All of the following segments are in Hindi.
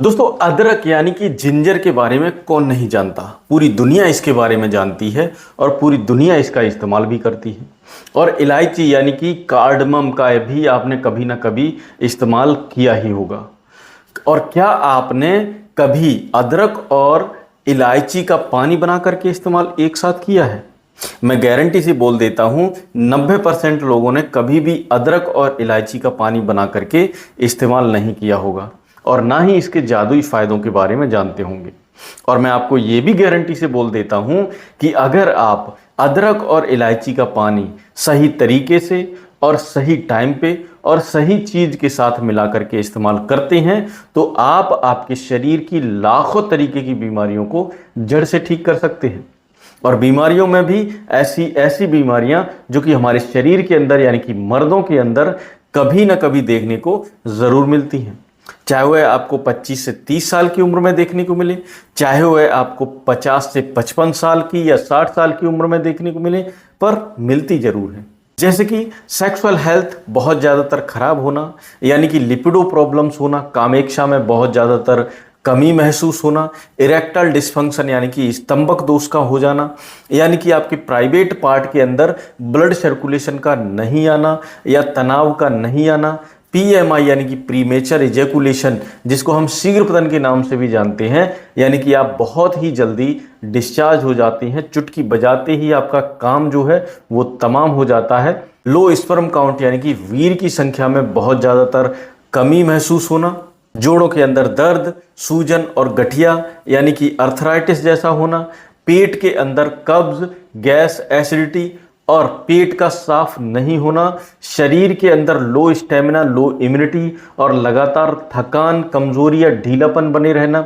दोस्तों, अदरक यानी कि जिंजर के बारे में कौन नहीं जानता। पूरी दुनिया इसके बारे में जानती है और पूरी दुनिया इसका इस्तेमाल भी करती है। और इलायची यानी कि कार्डमम का भी आपने कभी ना कभी इस्तेमाल किया ही होगा। और क्या आपने कभी अदरक और इलायची का पानी बना करके इस्तेमाल एक साथ किया है? मैं गारंटी से बोल देता हूं 90% लोगों ने कभी भी अदरक और इलायची का पानी बना करके इस्तेमाल नहीं किया होगा और ना ही इसके जादुई फायदों के बारे में जानते होंगे। और मैं आपको ये भी गारंटी से बोल देता हूं कि अगर आप अदरक और इलायची का पानी सही तरीके से और सही टाइम पे और सही चीज के साथ मिला करके इस्तेमाल करते हैं तो आप आपके शरीर की लाखों तरीके की बीमारियों को जड़ से ठीक कर सकते हैं। और बीमारियों में भी ऐसी ऐसी बीमारियां जो कि हमारे शरीर के अंदर यानी कि मर्दों के अंदर कभी ना कभी देखने को जरूर मिलती हैं। चाहे वह आपको 25 से 30 साल की उम्र में देखने को मिले, चाहे वह आपको 50 से 55 साल की या 60 साल की उम्र में देखने को मिले, पर मिलती जरूर है। जैसे कि सेक्सुअल हेल्थ बहुत ज़्यादातर खराब होना, यानी कि लिपिडो प्रॉब्लम्स होना, कामेक्षा में बहुत ज़्यादातर कमी महसूस होना, इरेक्टल डिस्फंक्शन यानी कि स्तंभक दोष का हो जाना, यानी कि आपके प्राइवेट पार्ट के अंदर ब्लड सर्कुलेशन का नहीं आना या तनाव का नहीं आना, PMI यानी कि प्रीमेचर इजैकुलेशन जिसको हम शीघ्रपतन के नाम से भी जानते हैं, यानी कि आप बहुत ही जल्दी डिस्चार्ज हो जाते हैं, चुटकी बजाते ही आपका काम जो है वो तमाम हो जाता है। लो स्पर्म काउंट यानी कि वीर की संख्या में बहुत ज़्यादातर कमी महसूस होना, जोड़ों के अंदर दर्द, सूजन और गठिया यानी कि अर्थराइटिस जैसा होना, पेट के अंदर कब्ज, गैस, एसिडिटी और पेट का साफ नहीं होना, शरीर के अंदर लो स्टेमिना, लो इम्यूनिटी और लगातार थकान, कमजोरी या ढीलापन बने रहना।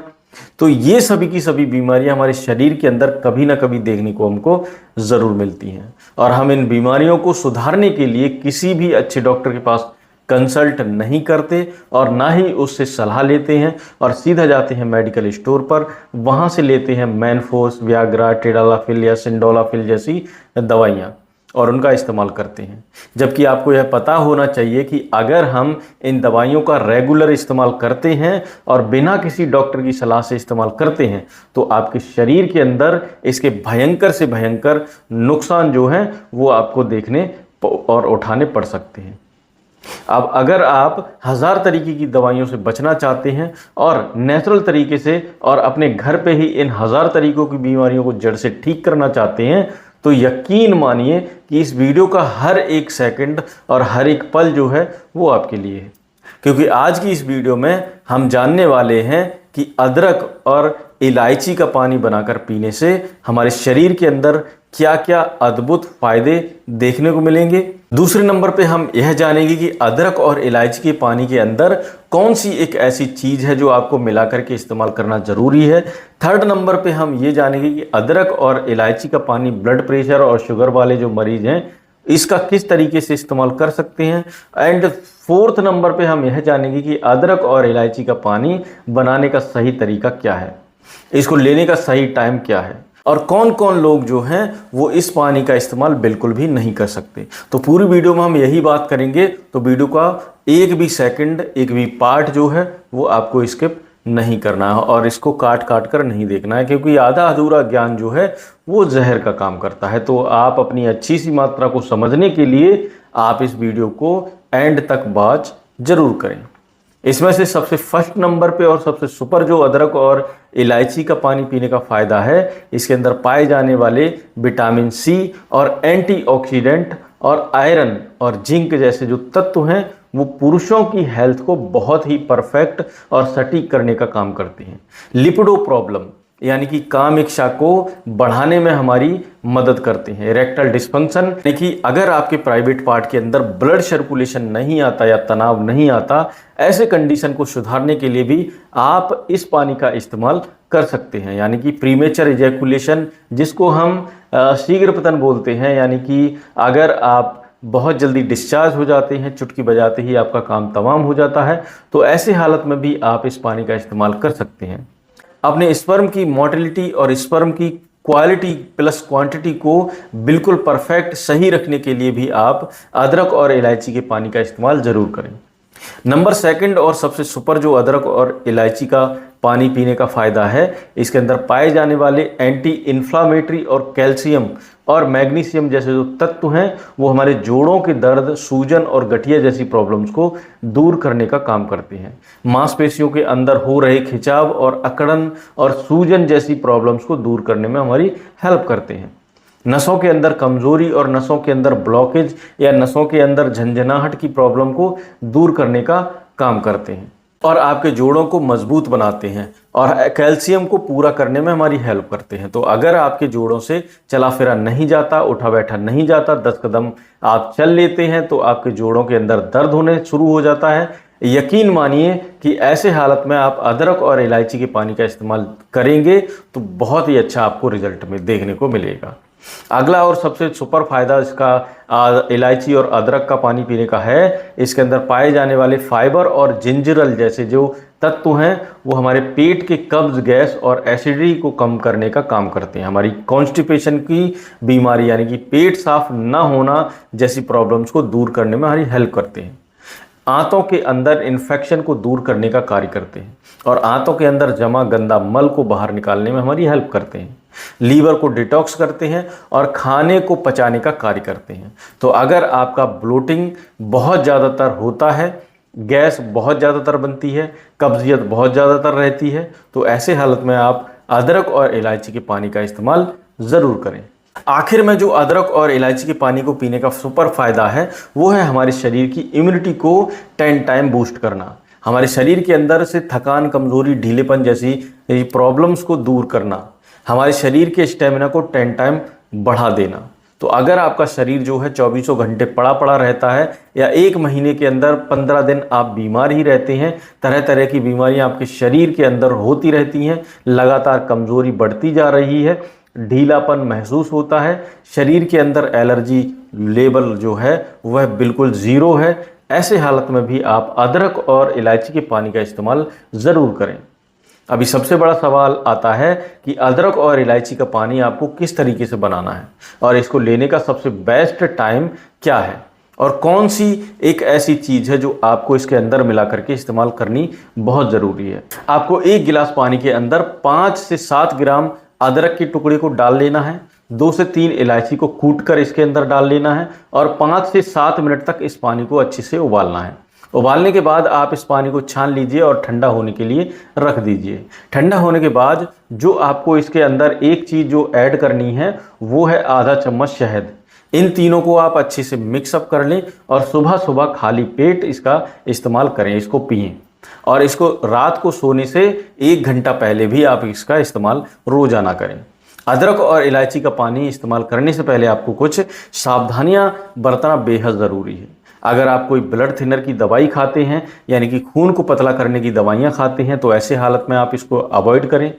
तो ये सभी की सभी बीमारियां हमारे शरीर के अंदर कभी ना कभी देखने को हमको जरूर मिलती हैं। और हम इन बीमारियों को सुधारने के लिए किसी भी अच्छे डॉक्टर के पास कंसल्ट नहीं करते और ना ही उससे सलाह लेते हैं और सीधा जाते हैं मेडिकल स्टोर पर, वहां से लेते हैं मैनफोर्स, वियाग्रा, टेडालाफिल या सिंडोलाफिल जैसी दवाइयाँ और उनका इस्तेमाल करते हैं। जबकि आपको यह पता होना चाहिए कि अगर हम इन दवाइयों का रेगुलर इस्तेमाल करते हैं और बिना किसी डॉक्टर की सलाह से इस्तेमाल करते हैं तो आपके शरीर के अंदर इसके भयंकर से भयंकर नुकसान जो हैं वो आपको देखने और उठाने पड़ सकते हैं। अब अगर आप 1000 तरीके की दवाइयों से बचना चाहते हैं और नेचुरल तरीके से और अपने घर पे ही इन 1000 तरीकों की बीमारियों को जड़ से ठीक करना चाहते हैं तो यकीन मानिए कि इस वीडियो का हर एक सेकंड और हर एक पल जो है वो आपके लिए है। क्योंकि आज की इस वीडियो में हम जानने वाले हैं कि अदरक और इलायची का पानी बनाकर पीने से हमारे शरीर के अंदर क्या क्या अद्भुत फायदे देखने को मिलेंगे। दूसरे नंबर पे हम यह जानेंगे कि अदरक और इलायची के पानी के अंदर कौन सी एक ऐसी चीज है जो आपको मिला करके इस्तेमाल करना जरूरी है। थर्ड नंबर पे हम ये जानेंगे कि अदरक और इलायची का पानी ब्लड प्रेशर और शुगर वाले जो मरीज हैं इसका किस तरीके से इस्तेमाल कर सकते हैं। एंड फोर्थ नंबर पे हम यह जानेंगे कि अदरक और इलायची का पानी बनाने का सही तरीका क्या है, इसको लेने का सही टाइम क्या है और कौन कौन लोग जो हैं वो इस पानी का इस्तेमाल बिल्कुल भी नहीं कर सकते। तो पूरी वीडियो में हम यही बात करेंगे, तो वीडियो का एक भी सेकंड, एक भी पार्ट जो है वो आपको स्किप नहीं करना है और इसको काट काट कर नहीं देखना है, क्योंकि आधा अधूरा ज्ञान जो है वो जहर का काम करता है। तो आप अपनी अच्छी सी मात्रा को समझने के लिए आप इस वीडियो को एंड तक वॉच जरूर करें। इसमें से सबसे फर्स्ट नंबर पे और सबसे सुपर जो अदरक और इलायची का पानी पीने का फायदा है, इसके अंदर पाए जाने वाले विटामिन C और एंटीऑक्सीडेंट और आयरन और जिंक जैसे जो तत्व हैं वो पुरुषों की हेल्थ को बहुत ही परफेक्ट और सटीक करने का काम करते हैं। लिपिडो प्रॉब्लम यानी कि काम इच्छा को बढ़ाने में हमारी मदद करते हैं। इरेक्टल डिस्फंक्शन यानी कि अगर आपके प्राइवेट पार्ट के अंदर ब्लड सर्कुलेशन नहीं आता या तनाव नहीं आता, ऐसे कंडीशन को सुधारने के लिए भी आप इस पानी का इस्तेमाल कर सकते हैं। यानी कि प्रीमेचर इजैकुलेशन जिसको हम शीघ्रपतन बोलते हैं, यानी कि अगर आप बहुत जल्दी डिस्चार्ज हो जाते हैं, चुटकी बजाते ही आपका काम तमाम हो जाता है, तो ऐसे हालत में भी आप इस पानी का इस्तेमाल कर सकते हैं। अपने स्पर्म की मोटिलिटी और स्पर्म की क्वालिटी प्लस क्वांटिटी को बिल्कुल परफेक्ट सही रखने के लिए भी आप अदरक और इलायची के पानी का इस्तेमाल जरूर करें। नंबर सेकंड और सबसे सुपर जो अदरक और इलायची का पानी पीने का फ़ायदा है, इसके अंदर पाए जाने वाले एंटी इन्फ्लामेटरी और कैल्शियम और मैग्नीशियम जैसे जो तत्व हैं वो हमारे जोड़ों के दर्द, सूजन और गठिया जैसी प्रॉब्लम्स को दूर करने का काम करते हैं। मांसपेशियों के अंदर हो रहे खिंचाव और अकड़न और सूजन जैसी प्रॉब्लम्स को दूर करने में हमारी हेल्प करते हैं। नसों के अंदर कमजोरी और नसों के अंदर ब्लॉकेज या नसों के अंदर झंझनाहट की प्रॉब्लम को दूर करने का काम करते हैं और आपके जोड़ों को मजबूत बनाते हैं और कैल्शियम को पूरा करने में हमारी हेल्प करते हैं। तो अगर आपके जोड़ों से चला फिरा नहीं जाता, उठा बैठा नहीं जाता, 10 कदम आप चल लेते हैं तो आपके जोड़ों के अंदर दर्द होने शुरू हो जाता है, यकीन मानिए कि ऐसे हालत में आप अदरक और इलायची के पानी का इस्तेमाल करेंगे तो बहुत ही अच्छा आपको रिजल्ट में देखने को मिलेगा। अगला और सबसे सुपर फायदा इसका इलायची और अदरक का पानी पीने का है। इसके अंदर पाए जाने वाले फाइबर और जिंजरल जैसे जो तत्व हैं वो हमारे पेट के कब्ज, गैस और एसिडिटी को कम करने का काम करते हैं। हमारी कॉन्स्टिपेशन की बीमारी यानी कि पेट साफ ना होना जैसी प्रॉब्लम्स को दूर करने में हमारी हेल्प करते हैं। आंतों के अंदर इन्फेक्शन को दूर करने का कार्य करते हैं और आंतों के अंदर जमा गंदा मल को बाहर निकालने में हमारी हेल्प करते हैं। लीवर को डिटॉक्स करते हैं और खाने को पचाने का कार्य करते हैं। तो अगर आपका ब्लोटिंग बहुत ज़्यादातर होता है, गैस बहुत ज़्यादातर बनती है, कब्जियत बहुत ज़्यादातर रहती है, तो ऐसे हालत में आप अदरक और इलायची के पानी का इस्तेमाल ज़रूर करें। आखिर में जो अदरक और इलायची के पानी को पीने का सुपर फायदा है वो है हमारे शरीर की इम्यूनिटी को 10 टाइम बूस्ट करना, हमारे शरीर के अंदर से थकान, कमजोरी, ढीलेपन जैसी प्रॉब्लम्स को दूर करना, हमारे शरीर के स्टेमिना को 10 टाइम बढ़ा देना। तो अगर आपका शरीर जो है 24 घंटे पड़ा पड़ा रहता है या एक महीने के अंदर 15 दिन आप बीमार ही रहते हैं, तरह तरह की बीमारियां आपके शरीर के अंदर होती रहती हैं, लगातार कमजोरी बढ़ती जा रही है, ढीलापन महसूस होता है, शरीर के अंदर एलर्जी लेवल जो है वह बिल्कुल ज़ीरो है, ऐसे हालत में भी आप अदरक और इलायची के पानी का इस्तेमाल ज़रूर करें। अभी सबसे बड़ा सवाल आता है कि अदरक और इलायची का पानी आपको किस तरीके से बनाना है और इसको लेने का सबसे बेस्ट टाइम क्या है और कौन सी एक ऐसी चीज़ है जो आपको इसके अंदर मिला करके इस्तेमाल करनी बहुत ज़रूरी है। आपको 1 गिलास पानी के अंदर 5 से 7 ग्राम अदरक के टुकड़े को डाल लेना है, 2 से 3 इलायची को कूटकर इसके अंदर डाल लेना है और 5 से 7 मिनट तक इस पानी को अच्छे से उबालना है। उबालने के बाद आप इस पानी को छान लीजिए और ठंडा होने के लिए रख दीजिए। ठंडा होने के बाद जो आपको इसके अंदर एक चीज़ जो ऐड करनी है वो है आधा चम्मच शहद। इन तीनों को आप अच्छे से मिक्सअप कर लें और सुबह सुबह खाली पेट इसका इस्तेमाल करें, इसको पिएं और इसको रात को सोने से 1 घंटा पहले भी आप इसका इस्तेमाल रोजाना करें। अदरक और इलायची का पानी इस्तेमाल करने से पहले आपको कुछ सावधानियां बरतना बेहद ज़रूरी है। अगर आप कोई ब्लड थिनर की दवाई खाते हैं यानी कि खून को पतला करने की दवाइयां खाते हैं तो ऐसे हालत में आप इसको अवॉइड करें।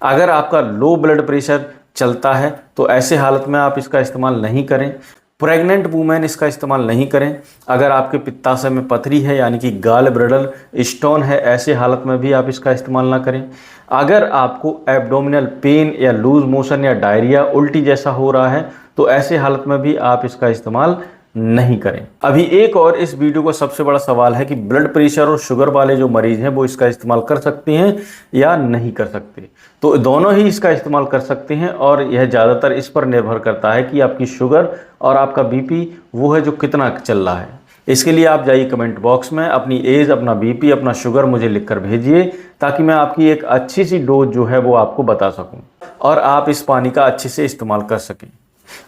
अगर आपका लो ब्लड प्रेशर चलता है तो ऐसे हालत में आप इसका इस्तेमाल नहीं करें। प्रेग्नेंट वूमेन इसका इस्तेमाल नहीं करें। अगर आपके पित्ताशय में पथरी है यानी कि गाल ब्लैडर स्टोन है, ऐसे हालत में भी आप इसका इस्तेमाल ना करें। अगर आपको एब्डोमिनल पेन या लूज मोशन या डायरिया, उल्टी जैसा हो रहा है तो ऐसे हालत में भी आप इसका इस्तेमाल नहीं करें। अभी एक और इस वीडियो का सबसे बड़ा सवाल है कि ब्लड प्रेशर और शुगर वाले जो मरीज हैं वो इसका इस्तेमाल कर सकते हैं या नहीं कर सकते। तो दोनों ही इसका इस्तेमाल कर सकते हैं और यह ज़्यादातर इस पर निर्भर करता है कि आपकी शुगर और आपका बीपी वो है जो कितना चल रहा है। इसके लिए आप जाइए कमेंट बॉक्स में अपनी एज, अपना बीपी, अपना शुगर मुझे लिखकर भेजिए ताकि मैं आपकी एक अच्छी सी डोज जो है वो आपको बता सकूं और आप इस पानी का अच्छे से इस्तेमाल कर सकें।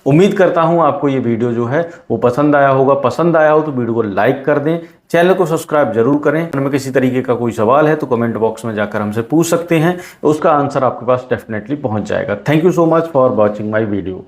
उम्मीद करता हूं आपको ये वीडियो जो है वो पसंद आया होगा। पसंद आया हो तो वीडियो को लाइक कर दें, चैनल को सब्सक्राइब जरूर करें। अगर में किसी तरीके का कोई सवाल है तो कमेंट बॉक्स में जाकर हमसे पूछ सकते हैं, उसका आंसर आपके पास डेफिनेटली पहुंच जाएगा। Thank you so much for watching my video.